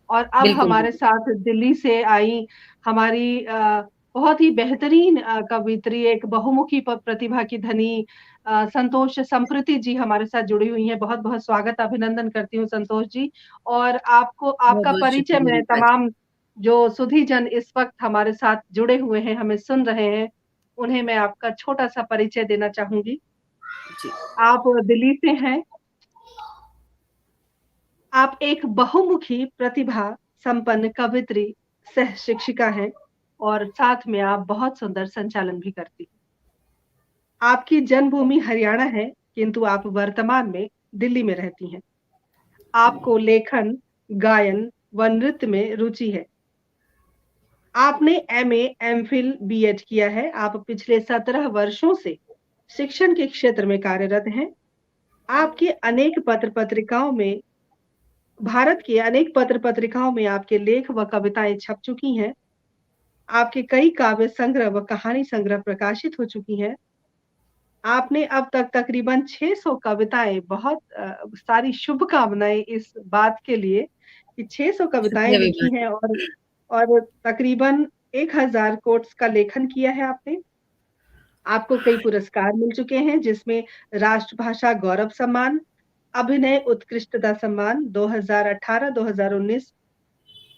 और अब बिल्कुल, हमारे बिल्कुल। साथ दिल्ली से आई हमारी बहुत ही बेहतरीन कवयित्री, एक बहुमुखी प्रतिभा की धनी संतोष संप्रीति जी हमारे साथ जुड़ी हुई हैं। बहुत-बहुत स्वागत, अभिनंदन करती हूँ संतोष जी। और आपको आपका बहुत-बहुत परिचय शुक्रिया मैं रीता जी। तमाम जो सुधी जन इस वक़्त हमारे साथ जुड़े हुए हैं, हमें सुन रहे हैं, उन्हें मैं आपका छोटा-सा परिचय देना चाहूँगी। जी। आप दिल्ली से हैं। आप एक बहुमुखी प्रतिभा संपन्न कवयित्री, सह शिक्षिका हैं और साथ में आप बहुत सुंदर संचालन भी करती हैं। आपकी जन्मभूमि हरियाणा है, किंतु आप वर्तमान में दिल्ली में रहती हैं। आपको लेखन, गायन व नृत्य में रुचि है। आपने एमए, एमफिल, बीएड किया है। आप पिछले 17 वर्षों से शिक्षण के क्षेत्र में कार्यरत हैं। आपके अनेक पत्र-पत्रिकाओं में भारत की अनेक पत्र-पत्रिकाओं में आपके लेख व कविताएँ छप चुकी हैं। आपके कई काव्य संग्रह व कहानी संग्रह प्रकाशित हो चुकी हैं। आपने अब तक तकरीबन 600 कविताएँ सारी शुभकामनाएँ इस बात के लिए कि 600 कविताएँ शुक्रिया विभा लिखी जी। हैं और तकरीबन 1000 कोट्स का लेखन किया है आपने। आपको कई पुरस्कार मिल चुके हैं जिसमें राष्ट्रभाषा गौरव सम्मान, अभिनय उत्कृष्टता सम्मान 2018-2019,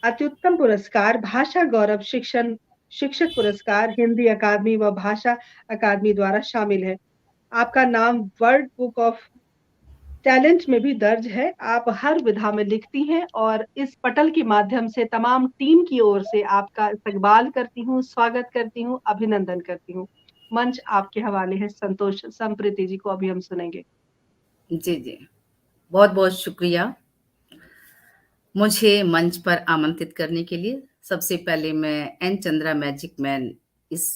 अत्युत्तम पुरस्कार भाषा गौरव शिक्षक पुरस्कार हिंदी अकादमी व भाषा अकादमी द्वारा शामिल है। आपका नाम वर्ल्ड बुक ऑफ टैलेंट में भी दर्ज है। आप हर विधा में लिखती हैं और इस पटल के माध्यम से तमाम टीम की ओर से आपका इस्तकबाल करती हूँ, स्वागत करती हूँ, अभिनंदन करती हूँ। मंच आपके हवाले है, संतोष संप्रीति जी को अभी हम सुनेंगे। जी, जी। बहुत-बहुत शुक्रिया मुझे मंच पर आमंत्रित करने के लिए। सबसे पहले मैं एन चंद्रा मैजिक मैन इस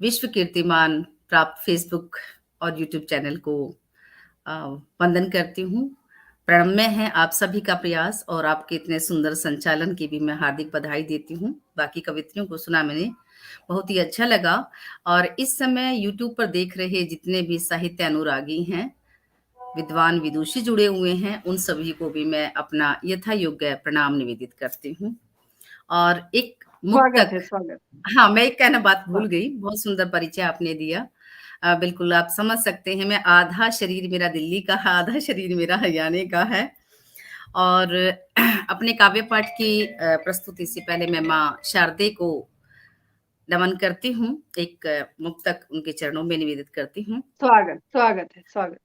विश्व कीर्तिमान प्राप्त फ़ेसबुक और यूट्यूब चैनल को अ, वंदन करती हूँ। प्रणम्य है आप सभी का प्रयास और आपके इतने सुंदर संचालन की भी मैं हार्दिक बधाई देती हूँ। बाकी कवित्रियों को सुना मैंने, बहुत ही अच्छा लगा और इस समय यूट्यूब पर देख रहे जितने भी साहित्य अनुरागी हैं, विद्वान विदुषी जुड़े हुए हैं, उन सभी को भी मैं अपना यथा योग्य प्रणाम निवेदित करती हूँ। और एक स्वागत मुक्तक है, स्वागत। हाँ, मैं एक कहना बात भूल हाँ, गई, बहुत सुंदर परिचय आपने दिया। बिल्कुल आप समझ सकते हैं मैं आधा शरीर मेरा दिल्ली का है, आधा शरीर मेरा हरियाणा का है और अपने काव्य पाठ की प्रस्तुति से पहले मैं माँ शारदे को नमन करती हूँ। एक मुक्तक उनके चरणों में निवेदित करती हूँ। स्वागत, स्वागत है, स्वागत।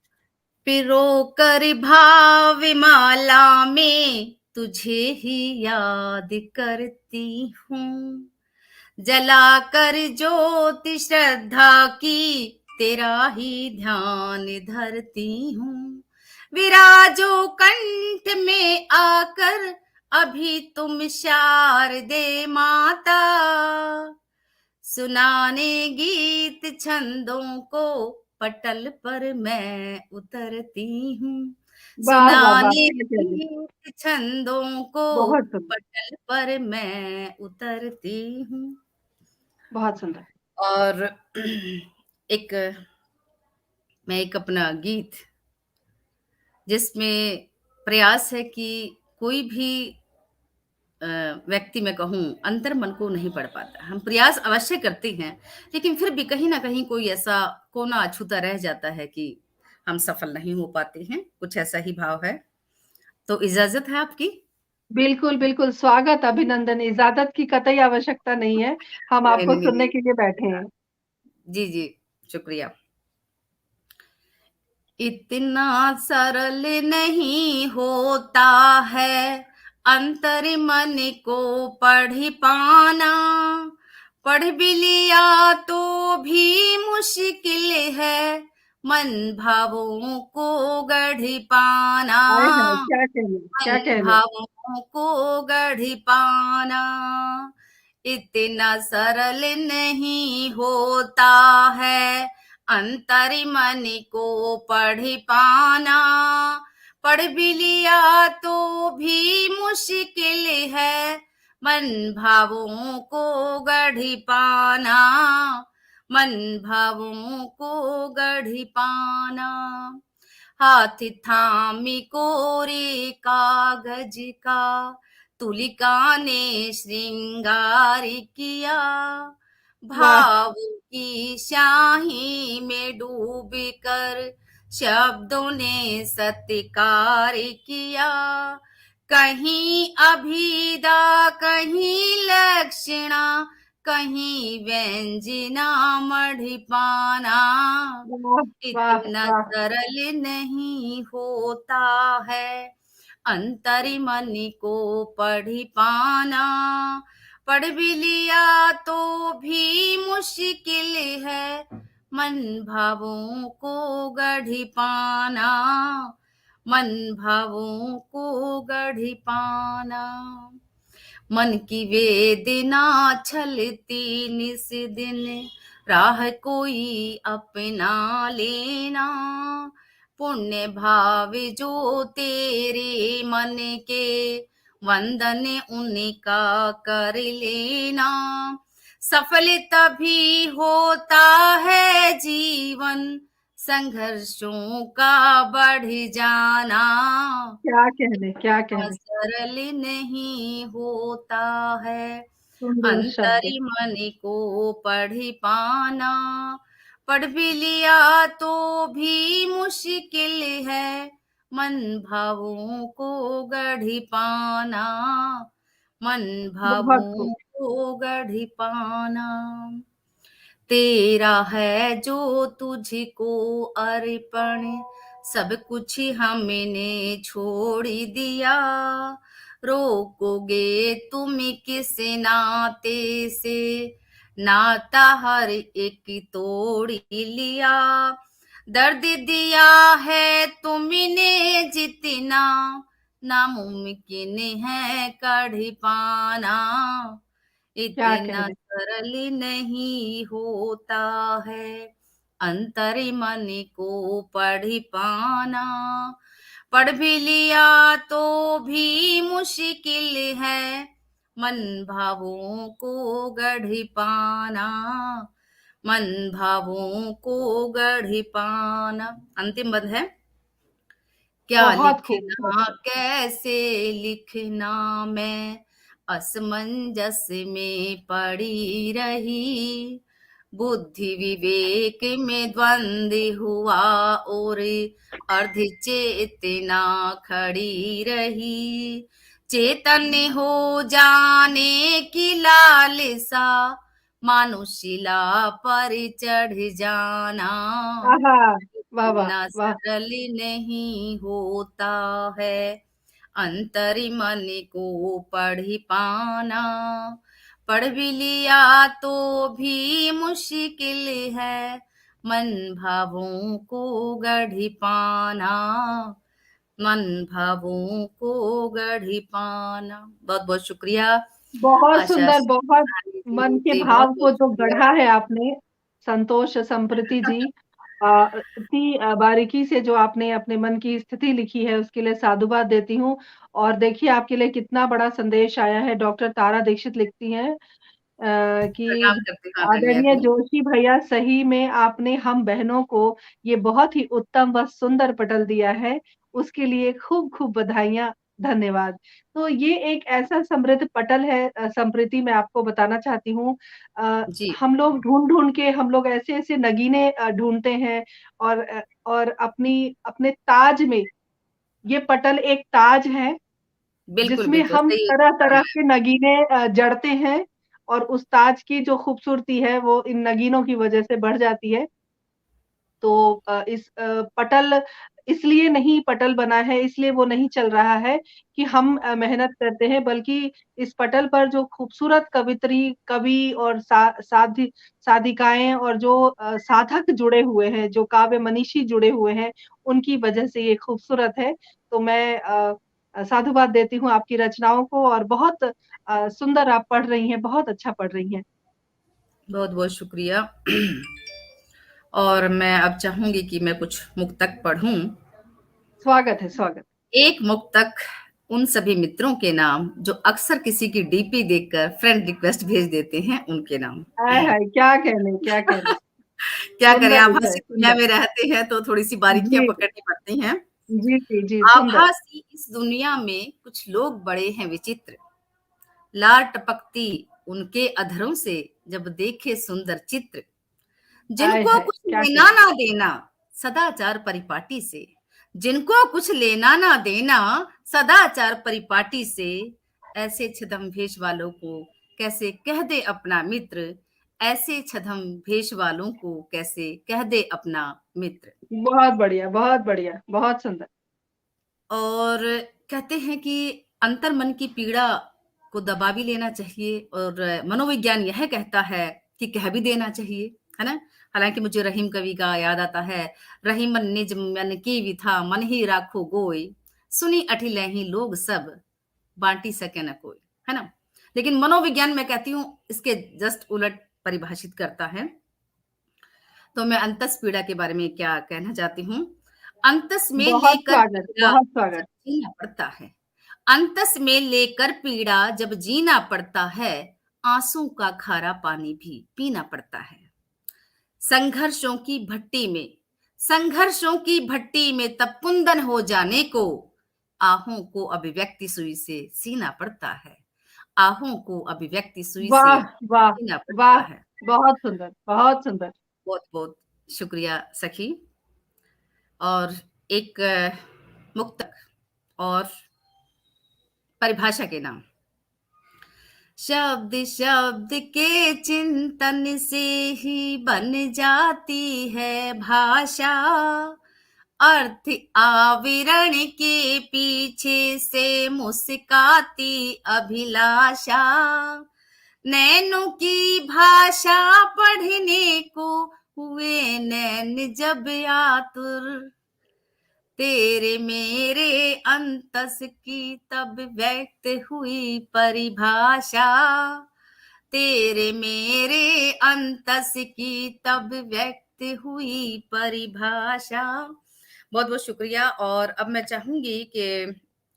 पिरो कर भावमाला में तुझे ही याद करती हूँ, जला कर ज्योति श्रद्धा की तेरा ही ध्यान धरती हूँ। विराजो कंठ में आकर अभी तुम शारदे माता, सुनाने गीत छंदों को पटल पर मैं उतरती हूँ। वाह, वाह, वाह! सुनाने क्या कहने, गीत छंदों को बहुत सुंदर, पटल पर मैं उतरती हूँ। बहुत सुंदर। और एक मैं एक अपना गीत जिसमें प्रयास है कि कोई भी व्यक्ति मैं कहूँ अंतर मन को नहीं पढ़ पाता। हम प्रयास अवश्य करते हैं, लेकिन फिर भी कहीं न कहीं कोई ऐसा कोना अछूता रह जाता है कि हम सफल नहीं हो पाते हैं। कुछ ऐसा ही भाव है। तो इजाज़त है आपकी? बिल्कुल, बिल्कुल, स्वागत, अभिनंदन, इजाज़त की कतई आवश्यकता नहीं है। हम नहीं, आपको नहीं, नहीं, सुनने नहीं। के लिए बैठे हैं। जी, जी, शुक्रिया। इतना सरल नहीं होता है अंतर मन को पढ़ पाना, पढ़ भी लिया तो भी मुश्किल है मन भावों को गढ़ पाना, हाय, हाय! क्या कहने, क्या मन कहने। भावों को गढ़ पाना इतना सरल नहीं होता है अंतर मन को पढ़ पाना, पढ़ भी लिया तो भी मुश्किल है मन भावों को गढ़ पाना, मन भावों को गढ़ पाना। हाथ थामी कोरे कागज का तुलिका ने श्रृंगार किया, वाह! भाव की स्याही में डूब कर शब्दों ने सत्कार किया। कहीं अभिदा कहीं लक्षणा, कहीं व्यंजना मढ़िपाना, वाह! वाह! इतना वाह! सरल नहीं होता है अंतरी मन को पढ़ी पाना। पढ़ भी लिया तो भी मुश्किल है मन भावों को गढ़ी पाना, मन भावों को गढ़ी पाना। मन की वेदना छलती निस दिन, राह कोई अपना लेना। पुण्य भाव जो तेरे मन के, वंदन उनका कर लेना। सफल तभी होता है जीवन, संघर्षों का बढ़ जाना। क्या कहने, क्या कहने। सरल नहीं होता है सुंदर शब्द। अंतरी मन को पढ़ पाना। पढ़ भी लिया तो भी मुश्किल है मन भावों को गढ़ी पाना, मन बहुत खूब। भावों को गढ़ी पाना। तेरा है जो तुझको अर्पण, सब कुछ हमने छोड़ दिया। रोकोगे तुम किस नाते से, नाता हर एक तोड़ लिया। दर्द दिया है तुमने जितना, नामुमकिन है कढ़ पाना। क्या इतना कहने। सरल नहीं होता है अंतरी मन को पढ़ पाना। पढ़ भी लिया तो भी मुश्किल है मन भावों को गढ़ पाना, मन भावों को गढ़ पाना। अंतिम पद है, क्या बहुत खूब, बहुत लिखना खूब। कैसे लिखना मैं असमंजस में पड़ी रही। बुद्धि विवेक में द्वंद्व हुआ और अर्ध चेतना खड़ी रही। चेतन हो जाने की लालसा, मानुशिला पर चढ़ जाना। आहा! वाह, वाह, इतना वाह! सरल नहीं होता है अंतरी मन को पढ़ पाना। पढ़ भी लिया तो भी मुश्किल है मन भावों को गढ़ पाना, मन भावों को गढ़ पाना। बहुत बहुत शुक्रिया। बहुत आशा सुंदर, बहुत मन के जी बहुत भाव को बहुत जो शुक्रिया। गढ़ा है आपने, संतोष संप्रीति जी। इतनी बारीकी से जो आपने अपने मन की स्थिति लिखी है, उसके लिए साधुवाद देती हूँ। और देखिए आपके लिए कितना बड़ा संदेश आया है। डॉक्टर तारा दीक्षित लिखती हैं कि प्रणाम करती हूँ आदरणीय आदरणीय को। जोशी भैया, सही में आपने हम बहनों को ये बहुत ही उत्तम व सुंदर पटल दिया है। उसके लिए खूब-खूब बधाइयाँ, धन्यवाद। तो ये एक ऐसा समृद्ध पटल है संप्रीति, मैं आपको बताना चाहती हूँ। जी हम लोग ढूँढ-ढूँढ के हम लोग ऐसे-ऐसे नगीने ढूँढते हैं और अपने ताज में ये पटल एक ताज है, बिल्कुल जिसमें बिल्कुल हम सही तरह-तरह फरमाया। के नगीने जड़ते हैं और उस ताज की जो खूबसूरती है वो इन नगीनों की वजह से बढ़ जाती है। तो इस पटल इसलिए नहीं पटल बना है, इसलिए वो नहीं चल रहा है कि हम मेहनत करते हैं, बल्कि इस पटल पर जो खूबसूरत कवि और साधिकाएँ और जो साधक जुड़े हुए हैं, जो काव्य मनीषी जुड़े हुए हैं, उनकी वजह से ये खूबसूरत है। तो मैं साधुवाद देती हूँ आपकी रचनाओं को और बहुत सुंदर आप पढ़ रही हैं, बहुत अच्छा पढ़ रही हैं। बहुत बहुत शुक्रिया। और मैं अब चाहूंगी कि मैं कुछ मुक्तक पढ़ूं। स्वागत है, स्वागत। एक मुक्तक उन सभी मित्रों के नाम जो अक्सर किसी की डीपी देखकर फ्रेंड रिक्वेस्ट भेज देते हैं, उनके नाम। आय हाय! क्या कहने, क्या कहने। क्या करें, सुंदर विषय, आभासी दुनिया सुंदर। में रहते हैं तो थोड़ी सी बारीकियां जी, पकड़नी पड़ती हैं। जी, जी, जी, सुंदर। आभासी इस दुनिया में कुछ लोग बड़े हैं विचित्र, लार टपकती उनके अधरों से जब देखे सुंदर चित्र, आय जिनको है कुछ क्या लेना कहना। ना देना सदाचार परिपाटी से, जिनको कुछ लेना ना देना सदाचार परिपाटी से, ऐसे छद्म भेष वालों को कैसे कह दे अपना मित्र, ऐसे छद्म भेष वालों को कैसे कह दे अपना मित्र। बहुत बढ़िया, बहुत बढ़िया, बहुत सुंदर। और कहते हैं कि अंतर मन की पीड़ा को दबा भी लेना चाहिए, और मनोविज्ञान यह कहता है कि कह भी देना चाहिए, है ना? हालांकि मुझे रहीम कवि का याद आता है, रहीमन निज मन की विथा मन ही राखो गोय, सुनी अठिले ही लोग सब बांटी सके न कोई, है ना? लेकिन मनोविज्ञान मैं कहती हूँ इसके जस्ट उलट परिभाषित करता है। तो मैं अंतस पीड़ा के बारे में क्या कहना चाहती हूँ। अंतस में बहुत लेकर स्वागत, पीड़ा बहुत जब स्वागत। जीना पड़ता है, अंतस में लेकर पीड़ा जब जीना पड़ता है, आंसू का खारा पानी भी पीना पड़ता है। संघर्षों की भट्टी में, संघर्षों की भट्टी में तब कुंदन हो जाने को, आहों को अभिव्यक्ति सुई से सीना पड़ता है, आहों को अभिव्यक्ति सुई से वाह, वाह, सीना पड़ता वाह, है। बहुत सुंदर, बहुत सुंदर। बहुत बहुत शुक्रिया सखी। और एक मुक्तक और परिभाषा के नाम। शब्द शब्द के चिंतन से ही बन जाती है भाषा, अर्थ आवरण के पीछे से मुस्काती अभिलाषा, नैनों की भाषा पढ़ने को हुए नैन जब आतुर, तेरे मेरे अंतस की तब व्यक्त हुई परिभाषा, तेरे मेरे अंतस की तब व्यक्त हुई परिभाषा। बहुत बहुत शुक्रिया। और अब मैं चाहूंगी कि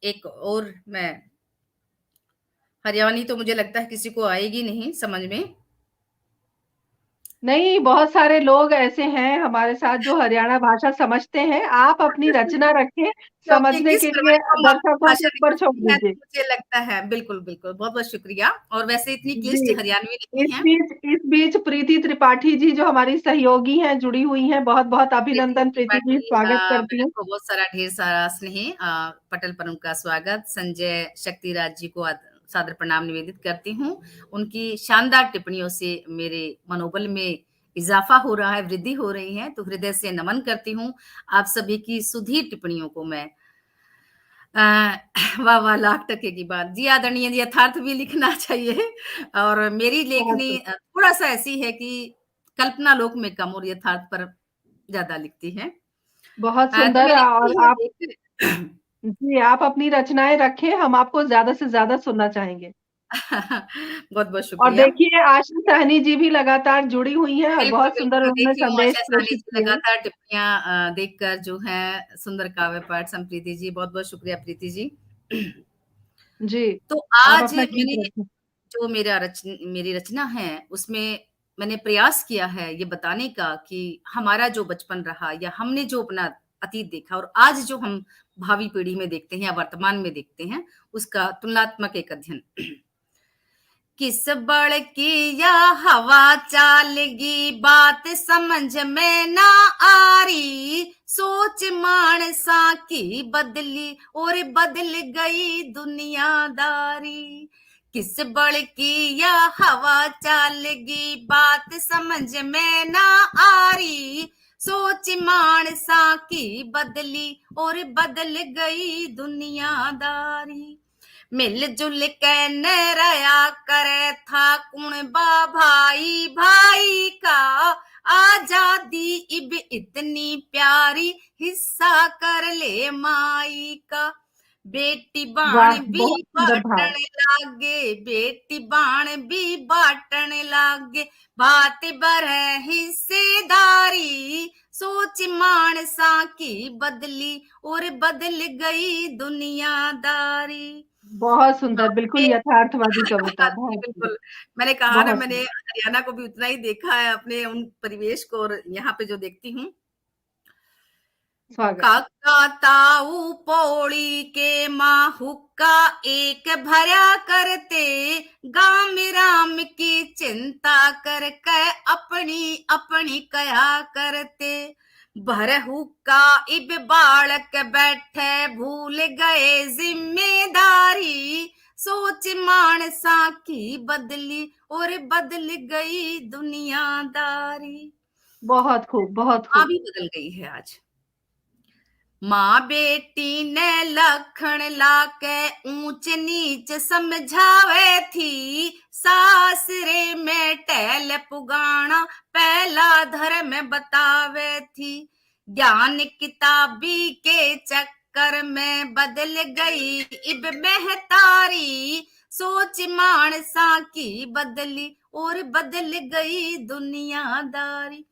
एक और मैं हरियाणवी तो मुझे लगता है किसी को आएगी नहीं समझ में। नहीं, बहुत सारे लोग ऐसे हैं हमारे साथ जो हरियाणा भाषा समझते हैं। आप अपनी रचना रखें, क्योंकि समझने किस के लिए प्रकार हम आपकी दर्शकों के भाषा ऊपर छोड़ निकलती है तो दीजिए। मुझे लगता है बिल्कुल बिल्कुल बहुत बहुत शुक्रिया। और वैसे इतनी क्लिष्ट जी, हरियाणवी नहीं है। इस बीच प्रीति त्रिपाठी जी जो हमारी सहयोगी हैं, जुड़ी हुई हैं, बहुत-बहुत प्रीति अभिनंदन प्रीति जी, त्रिपाठी स्वागत करती मैडम हूँ। को बहुत सारा ढेर सारा स्नेह पटल पर उनका स्वागत। संजय शक्तिराज जी को सादर प्रणाम निवेदित करती हूँ। उनकी शानदार टिप्पणियों से मेरे मनोबल में इजाफा हो रहा है, वृद्धि हो रही है, तो हृदय से नमन करती हूँ। आप सभी की सुधीर टिप्पणियों को मैं वाह वाह लाख टके की बात जी, आदरणीय यथार्थ भी लिखना चाहिए। और मेरी लेखनी बहुत थोड़ा सा ऐसी है कि कल्पना लोक में कम और यथार्थ पर ज्यादा लिखती है। बहुत तो सुंदर। मैं लिखती और हूँ आप एक जी, आप अपनी रचनाएँ रखें, हम आपको ज़्यादा से ज़्यादा सुनना चाहेंगे। बहुत बहुत और शुक्रिया। देखिए, आशा सहनी जी भी लगातार जुड़ी हुई हैं और बिल्कुल बहुत सुंदर बिल्कुल मैं उन्होंने देखी हूँ संदेश आशा सानी प्रेषित जी किए हैं। लगातार टिप्पणियां देखकर जो है सुंदर काव्य पाठ। संप्रीति जी बहुत बहुत शुक्रिया प्रीति जी। जी, तो आप आज अपना गीत मैंने रखें। जो मेरी रचना है उसमें मैंने प्रयास किया है ये बताने का कि हमारा जो बचपन रहा या हमने जो अपना अतीत देखा और आज जो हम भावी पीढ़ी में देखते हैं या वर्तमान में देखते हैं उसका तुलनात्मक एक अध्ययन। किस बड़ की या हवा चालगी बात समझ में ना आ रही, सोच मानसा की बदली और बदल गई दुनियादारी। किस बड़ की या हवा चालगी बात समझ में ना आ रही, सोच मानसा की बदली और बदल गई दुनियादारी। मिलजुल के न रया करे था कुण बा भाई भाई का, आजादी इब इतनी प्यारी हिस्सा कर ले माई का। बेटी बाण वाह! भी बहुत सुंदर भाव। बाटन लागे, बेटी बाण भी बाटन लागे, बात बर हिस्सेदारी, सोच मानसा की बदली और बदल गई दुनियादारी। बहुत सुंदर, बिल्कुल ये यथार्थवादी कविता, जी, बहुत सुंदर, बिल्कुल। मैंने कहा ना बहुत मैंने सुंदर। हरियाणा को भी उतना ही देखा है अपने उन परिवेश को और यहाँ पे जो देखती हूँ। स्वागत। काका ताऊ पौड़ी के माँ हुक्का एक भरा करते, गाम राम की चिंता कर के अपनी अपनी कया करते। भर हुक्का इब बालक बैठे भूल गए जिम्मेदारी, सोच मानसा की बदली और बदल गई दुनियादारी। बहुत खूब, बहुत माँ खूब। भी बदल गई है आज। माँ बेटी ने लखन लाके ऊंच नीच समझावे थी, सासरे में टहल पुगाना पहला धर्म बतावे थी। ज्ञान किताबी के चक्कर में बदल गई इब महतारी, सोच मानसा की बदली और बदल गई दुनियादारी।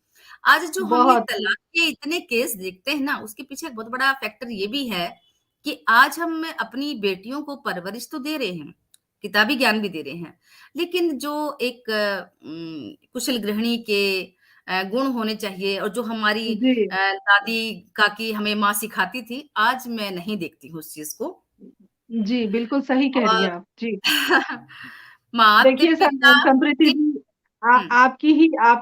आज जो हम ये बहुत खूब। तलाक के इतने केस देखते हैं ना, उसके पीछे एक बहुत बड़ा फैक्टर ये भी है कि आज हम अपनी बेटियों को परवरिश तो दे रहे हैं, किताबी ज्ञान भी दे रहे हैं, लेकिन जो एक कुशल गृहिणी के गुण होने चाहिए और जो हमारी जी, दादी काकी हमें माँ सिखाती थी, आज मैं नहीं देखती हूँ उस चीज को। जी, बिल्कुल सही कह रही और हैं आप। जी। माता देखिए पिता समप्रीति की जी, हम्म, आपकी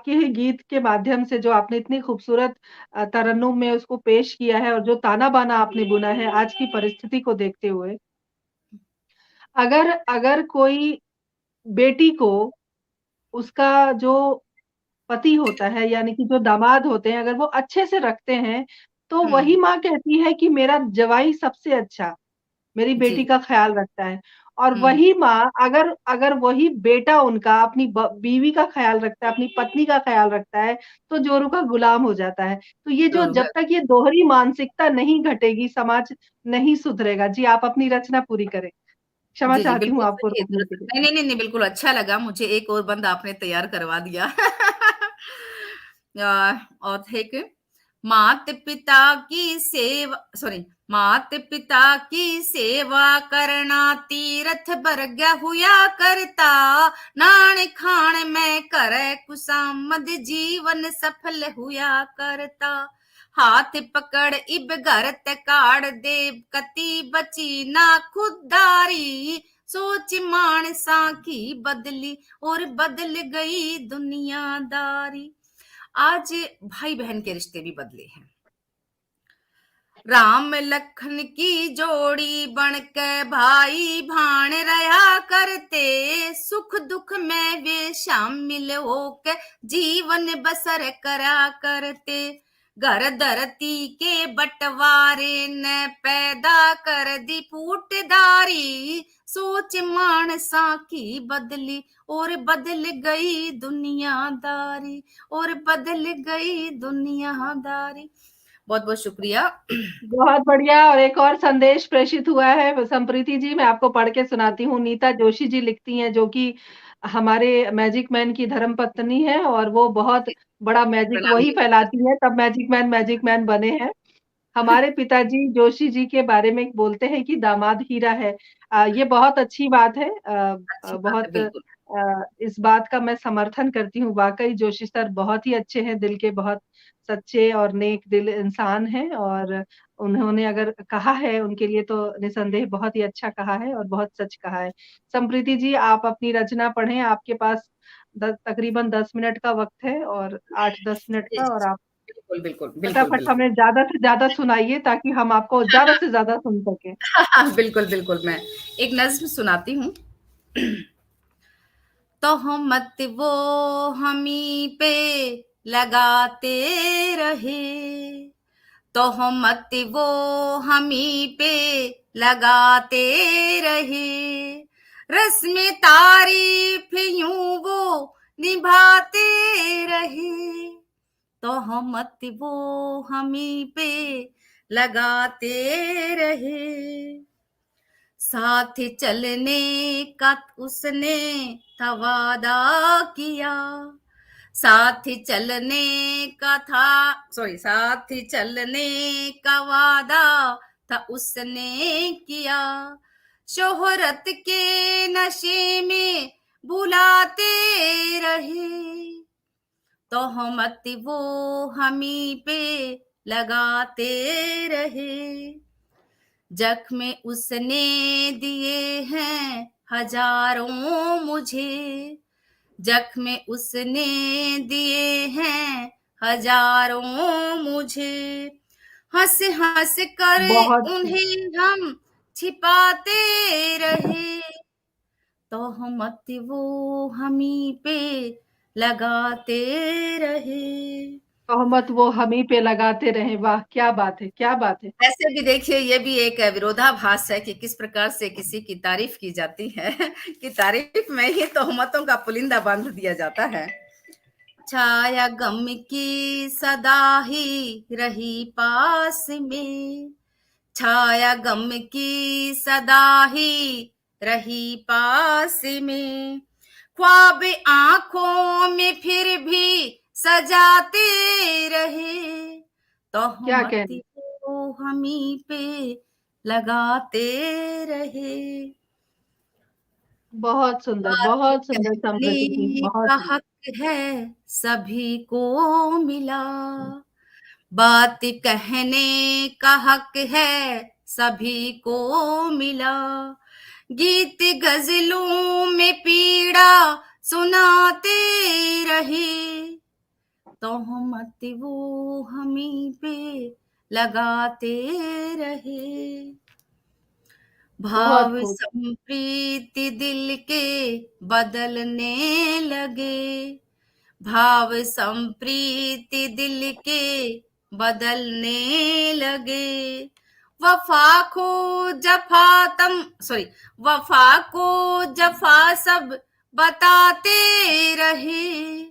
ही गीत के माध्यम से जो आपने इतनी खूबसूरत तरन्नुम में उसको पेश किया है और जो ताना-बाना आपने बुना है आज की परिस्थिति को देखते हुए, अगर अगर कोई बेटी को उसका जो पति होता है यानी कि जो दामाद होते हैं, अगर वो अच्छे से रखते हैं, तो वही हम्म, माँ कहती है कि मेरा जवाई सबसे अच्छा, मेरी जी, बेटी का ख़्याल रखता है। और हम्म, वही माँ अगर अगर वही बेटा उनका अपनी बीवी का ख़्याल रखता है, अपनी पत्नी का ख़्याल रखता है, तो जोरू का गुलाम हो जाता है। तो ये जो जरूर जब तक ये दोहरी मानसिकता नहीं घटेगी, समाज नहीं सुधरेगा। जी, आप अपनी रचना पूरी करें। क्षमा जी, जी, चाहती हूँ बिल्कुल आपको सही है। रोकने के लिए। नहीं, नहीं, नहीं, नहीं, बिल्कुल अच्छा लगा मुझे, एक और बंद आपने तैयार करवा दिया। और एक माता-पिता की सेवा सॉरी माता-पिता की सेवा करना तीरथ वर्ग हुआ करता, नाण खाण में करे कुसामद जीवन सफल हुआ करता। हाथ पकड़ इब घर ते काढ़ दे कति बची ना खुदारी, सोच मानसा की बदली और बदल गई दुनियादारी। आज भाई बहन के रिश्ते भी बदले हैं। राम लखन की जोड़ी बन के भाई भाण रहा करते, सुख दुख में वे शामिल होके जीवन बसर करा करते। घर धरती के बंटवारे ने पैदा कर दी फूटदारी, सोच मानसा की बदली और बदल गई दुनियादारी और बदल गई दुनियादारी। बहुत बहुत शुक्रिया। बहुत बढ़िया और एक और संदेश प्रेषित हुआ है संप्रीति जी, मैं आपको पढ़ के सुनाती हूँ। नीता जोशी जी लिखती हैं जो कि हमारे मैजिक मैन की धर्मपत्नी है और वो बहुत बड़ा मैजिक प्रणाम वही जी। फैलाती है, तब मैजिक मैन बने हैं। हमारे पिताजी जोशी जी के बारे में बोलते हैं कि दामाद हीरा है। ये बहुत अच्छी बात है। अच्छी बात है, बहुत बिल्कुल। इस बात का मैं समर्थन करती हूँ। वाक़ई जोशी सर बहुत ही अच्छे हैं, दिल के बहुत सच्चे और नेक दिल इंसान हैं और उन्होंने अगर कहा है उनके लिए तो निसंदेह बहुत ही अच्छा कहा है और बहुत सच कहा है। समप्रीति जी आप अपनी रचना पढ़ें, आपके पास तकरीबन 10 मिनट का वक़्त है और 8-10 मिनट जी, का जी, और जी। आप बिल्कुल, बिल्कुल, बिल्कुल, फटाफट बिल्कुल। हमें ज़्यादा से ज़्यादा सुनाइए ताकि हम आपको ज़्यादा से ज़्यादा सुन सकें। बिल्कुल, बिल्कुल, मैं एक नज़्म सुनाती हूँ। तोहमत वो हमी पे लगाते रहे, तोहमत वो हमी पे लगाते रहे, रस्म तारीफ यूं वो निभाते रहे, तोहमत वो हमी पे लगाते रहे, साथ चलने का उसने था वादा किया, साथ चलने का था साथ चलने का वादा था उसने किया, शोहरत के नशे में बुलाते रहे, तोहमत वो हमी पे लगाते रहे। जख्म उसने दिए हैं हजारों मुझे, जख्म उसने दिए हैं हजारों मुझे। हंस हंस कर बहुत उन्हें हम छिपाते रहे, तोहमत वो हमी पे लगाते रहे। तोहमत वो हम ही पे लगाते रहे। वाह, क्या बात है, क्या बात है। ऐसे भी देखिए, ये भी एक विरोधाभास है कि किस प्रकार से किसी की तारीफ की जाती है कि तारीफ में ही तोहमतों का पुलिंदा बांध दिया जाता है। छाया गम की सदा ही रही पास में, छाया गम की सदा ही रही पास में। ख्वाब आंखों में फिर भी सजाते रहे, क्या तोहमत कहने। वो हमी पे लगाते रहे। बात बहुत सुंदर समृति जी, कहने बहुत का सुंदर। हक है सभी को मिला, बात कहने का हक है सभी को मिला। गीत गजलों में पीड़ा सुनाते रहे, तोहमत वो हमी पे लगाते रहे। बहुत भाव खूब। संप्रीति दिल के बदलने लगे, भाव संप्रीति दिल के बदलने लगे। वफा को जफा वफा को जफा सब बताते रहे,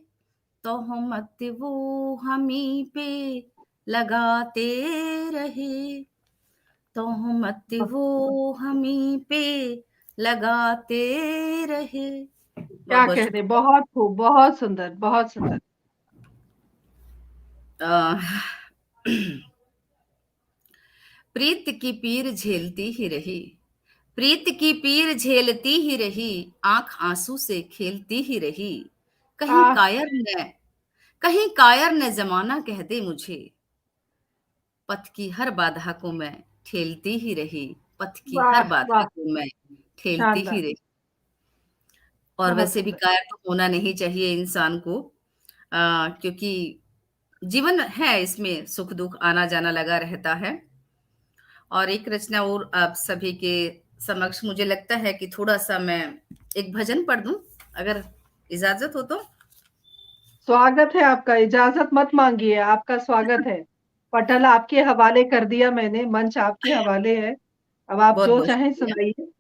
तोहमत वो हमी पे लगाते रहे, तोहमत वो हमी पे लगाते रहे। बहुत क्या बहुत कहने, शुक्रिया। बहुत खूब, बहुत सुंदर, बहुत सुंदर। अ, प्रीत की पीर झेलती ही रही, प्रीत की पीर झेलती ही रही, आंख आंसू से खेलती ही रही। कहीं आह, कायर न कहीं कायर न जमाना कह दे मुझे, पथ की हर बाधा को मैं ठेलती ही रही, पथ की हर वाह बाधा वाह, को मैं ठेलती ही शानदार। रही। और बहुत वैसे भी सुंदर। कायर तो होना नहीं चाहिए इंसान को, क्योंकि जीवन है, इसमें सुख दुख आना जाना लगा रहता है। और एक रचना और आप सभी के समक्ष मुझे लगता है कि थोड़ा सा मैं एक भजन पढ़ दूं, अगर इजाजत हो तो। स्वागत है आपका, इजाजत मत मांगिए, आपका स्वागत है। पटल आपके हवाले कर दिया मैंने, मंच आपके हवाले है। अब आप बहुत जो बहुत चाहें शुक्रिया। सुनाइए।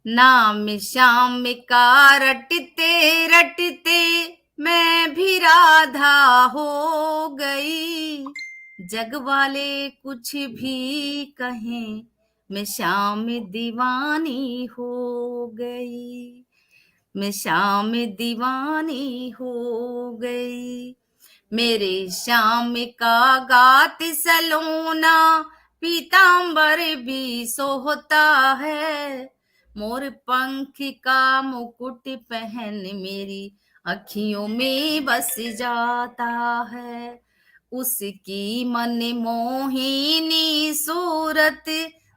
नाम श्याम का रटते रटते मैं भी राधा हो गई, जग वाले कुछ भी कहें मैं श्याम दीवानी हो गई, मैं श्याम दीवानी हो गई। मेरे श्याम का गात सलोना पीतांबर भी सोहता है, मोर पंख का मुकुट पहन मेरी अखियों में बस जाता है। उसकी मन मोहिनी सूरत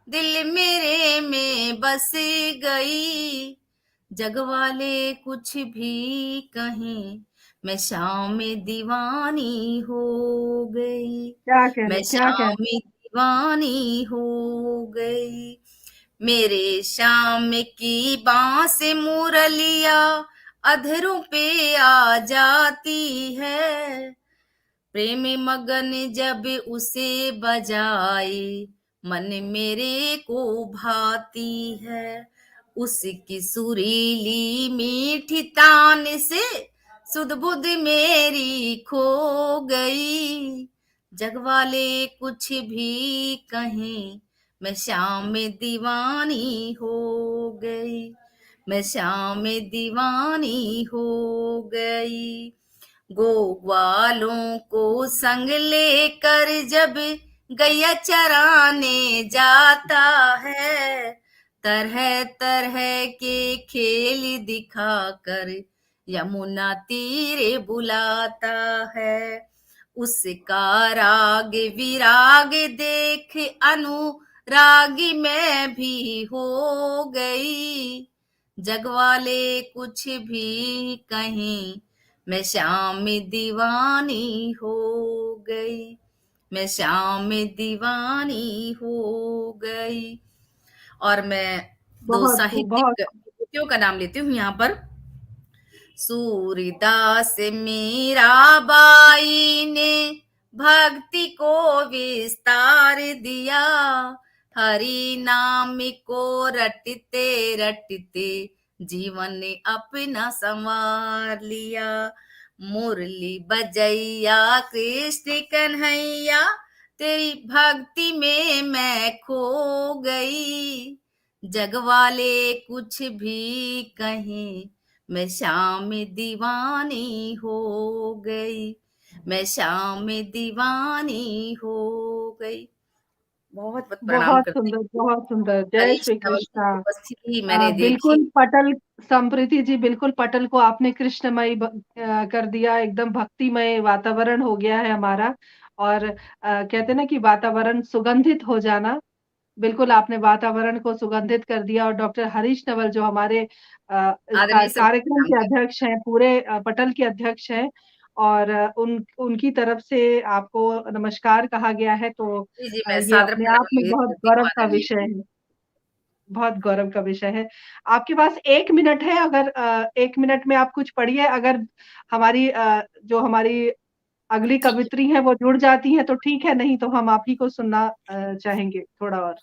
दिल मेरे में बस गई, जग वाले कुछ भी कहें मैं शाम में दीवानी हो गई, क्या मैं कहने, क्या शाम कहने। में दीवानी हो गई। मेरे शाम की बांस मुरलिया अधरों पे आ जाती है, प्रेम मगन जब उसे बजाए मन मेरे को भाती है। उसकी सुरीली मीठी तान से सुध बुध मेरी खो गई, जग वाले कुछ भी कहें मैं शाम में दीवानी हो गई, मैं शाम में दीवानी हो गई। गोवालों को संग लेकर जब गैया चराने जाता है, तरह तरह के खेल दिखाकर यमुना तीरे बुलाता है। उसका राग विराग देख अनुरागी मैं भी हो गई। जग वाले कुछ भी कहीं, मैं श्याम में दीवानी हो गई, मैं श्याम में दीवानी हो गई। और मैं दो बहुत खूब, बहुत साहित्यिक विभूतियों का नाम लेती हूँ यहाँ पर। सूरदास मीराबाई ने भक्ति को विस्तार दिया, हरि नाम को रटते रटते जीवन ने अपना संवार लिया। मुरली बजैया कृष्ण कन्हैया, तेरी भक्ति में मैं खो गई। जग वाले कुछ भी कहें, मैं श्याम में दीवानी हो गई, मैं श्याम में दीवानी हो गई। बहुत बहुत प्रणाम बहुत करती सुंदर, हूँ। बहुत सुंदर। जय हरीश श्री रावल की कृष्णा। उपस्थिति मैंने देखी। बिल्कुल पटल, संप्रीति जी बिल्कुल पटल को आपने कृष्णमयी कर दिया, एकदम भक्तिमय वातावरण हो गया है हमारा। और कहते हैं ना कि वातावरण सुगंधित हो जाना, बिल्कुल आपने वातावरण को सुगंधित कर दिया। और डॉक्टर हरीश नवल जो हमारे इस आदरणीय सर को कार्यक्रम प्रणाम के करती अध्यक्ष हैं, पूरे पटल के अध्यक्ष हैं, और उनकी तरफ से आपको नमस्कार कहा गया है, तो हूँ। जी, जी, मैं ये सादर अपने आप में प्रणाम बहुत करती हूँ गौरव का आदरणीय विषय को। है। बहुत गौरव का विषय है। आपके पास 1 मिनट है, अगर 1 मिनट में आप कुछ पढ़िए, अगर हमारी जो हमारी अगली ठीक है। कवित्री हैं वो जुड़ जाती हैं तो ठीक है, नहीं तो हम आप ही को सुनना चाहेंगे थोड़ा और।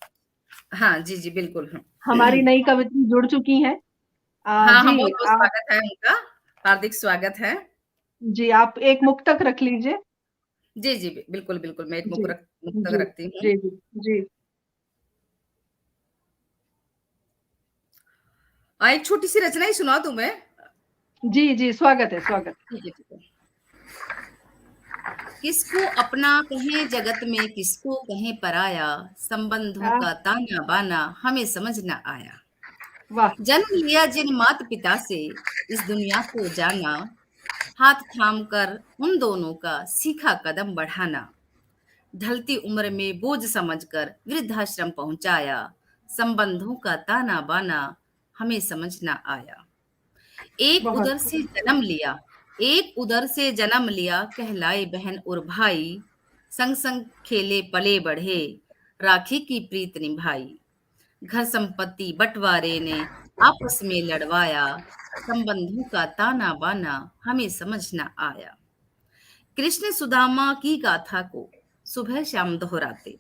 हाँ, जी, जी, बिल्कुल। हमारी नई कवित्री जुड़ चुकी हैं। हाँ, हाँ, जी, बहुत-बहुत आप स्वागत है उनका, हार्दिक स्वागत है। जी, आप एक मुक्तक रख लीजिए। जी, जी, बिल्कुल, बिल्कुल, मैं एक जी, मुक्तक जी, रखती हूँ। जी, जी, जी, एक छोटी-सी रचना ही सुना दूँ मैं? जी, जी, स्वागत है, स्वागत है। ठीक है, ठीक है। किसको अपना कहें जगत में, किसको कहें पराया, संबंधों आह! का ताना बाना हमें समझ न आया। वाह! जन्म लिया जिन माता पिता से, इस दुनिया को जाना, हाथ थाम कर उन दोनों का सीखा कदम बढ़ाना। ढलती उम्र में बोझ समझकर वृद्धाश्रम पहुंचाया, संबंधों का ताना बाना हमें समझ न आया। एक बहुत उदर खूब, से जन्म लिया, एक उदर से जन्म लिया, कहलाए बहन और भाई, संग संग खेले पले बढ़े, राखी की प्रीत निभाई। घर संपत्ति बंटवारे ने आपस में लड़वाया, संबंधों का ताना बाना हमें समझ न आया। कृष्ण सुदामा की गाथा को सुबह शाम दोहराते,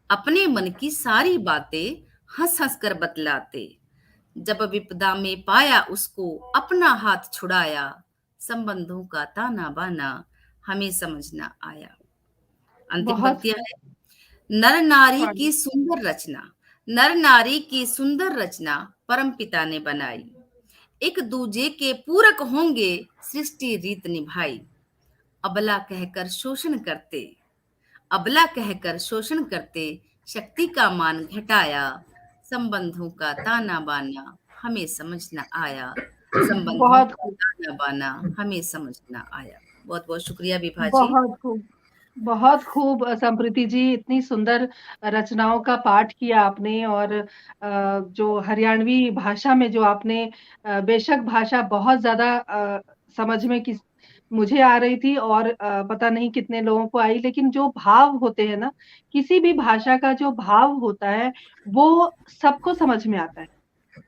अपने मन की सारी बातें हंस हंस कर बतलाते। जब विपदा में पाया उसको, अपना हाथ छुड़ाया, संबंधों का ताना बाना हमें समझ न आया। अंतिम बहुत पंक्तियां है। नर नारी स्वागत। की सुंदर रचना, नर नारी की सुंदर रचना परम पिता ने बनाई, एक दूजे के पूरक होंगे सृष्टि रीत निभाई। अबला कहकर शोषण करते, अबला कहकर शोषण करते, शक्ति का मान घटाया, संबंधों का ताना बाना हमें समझ न आया, संबंधों बहुत का खूब, ताना बाना हमें समझ न आया। बहुत बहुत शुक्रिया विभा जी। बहुत खूब। बहुत खूब संप्रीति जी, इतनी सुंदर रचनाओं का पाठ किया आपने। और जो हरियाणवी भाषा में जो आपने बेशक भाषा बहुत ज़्यादा समझ में किस मुझे आ रही थी, और पता नहीं कितने लोगों को आई, लेकिन जो भाव होते हैं ना, किसी भी भाषा का जो भाव होता है, वो सबको समझ में आता है।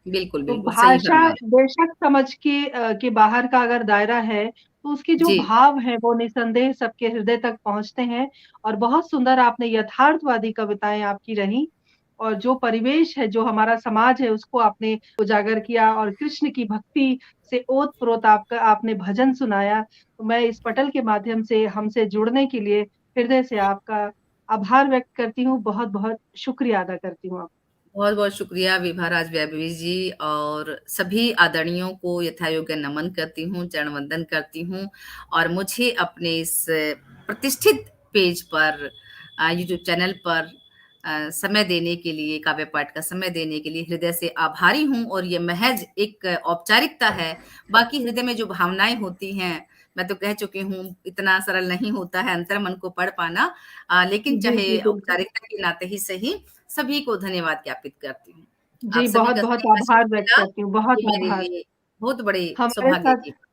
बिल्कुल तो बिल्कुल सही भाषा फरमाया। बेशक समझ के बाहर का अगर दायरा है, तो उसके जो जी, भाव हैं वो निसंदेह सबके हृदय तक पहुँचते हैं। और बहुत सुंदर आपने यथार्थवादी कविताएँ आपकी रहीं, और जो परिवेश है, जो हमारा समाज है, उसको आपने उजागर किया, और कृष्ण की भक्ति से ओत-प्रोत आपका आपने भजन सुनाया। तो मैं इस पटल के माध्यम से हमसे जुड़ने के लिए हृदय से आपका आभार व्यक्त करती हूँ, बहुत-बहुत शुक्रिया अदा करती हूँ आप। बहुत बहुत शुक्रिया विभा राज व्यापी जी, और सभी आदरणीयों को यथायोग्य नमन करती हूँ, चरण वंदन करती हूँ। और मुझे अपने इस प्रतिष्ठित पेज पर, यूट्यूब चैनल पर समय देने के लिए, काव्य पाठ का समय देने के लिए हृदय से आभारी हूँ। और ये महज एक औपचारिकता है, बाकी हृदय में जो भावनाएं होती हैं, मैं तो कह चुकी हूँ, इतना सरल नहीं होता है अंतर्मन को पढ़ पाना। लेकिन जी, चाहे जी, बिल्कुल। औपचारिकता के नाते ही सही, सभी को धन्यवाद ज्ञापित करती हूँ। आप जी, सभी का बहुत-बहुत स्नेह वैसे आभार जो व्यक्त मिला, करती हूँ, बहुत ये मेरे आभार। लिए बहुत बड़े हमारे सौभाग्य साथ की बात।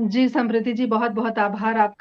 जी, समृद्धि जी बहुत-बहुत आभार आपका।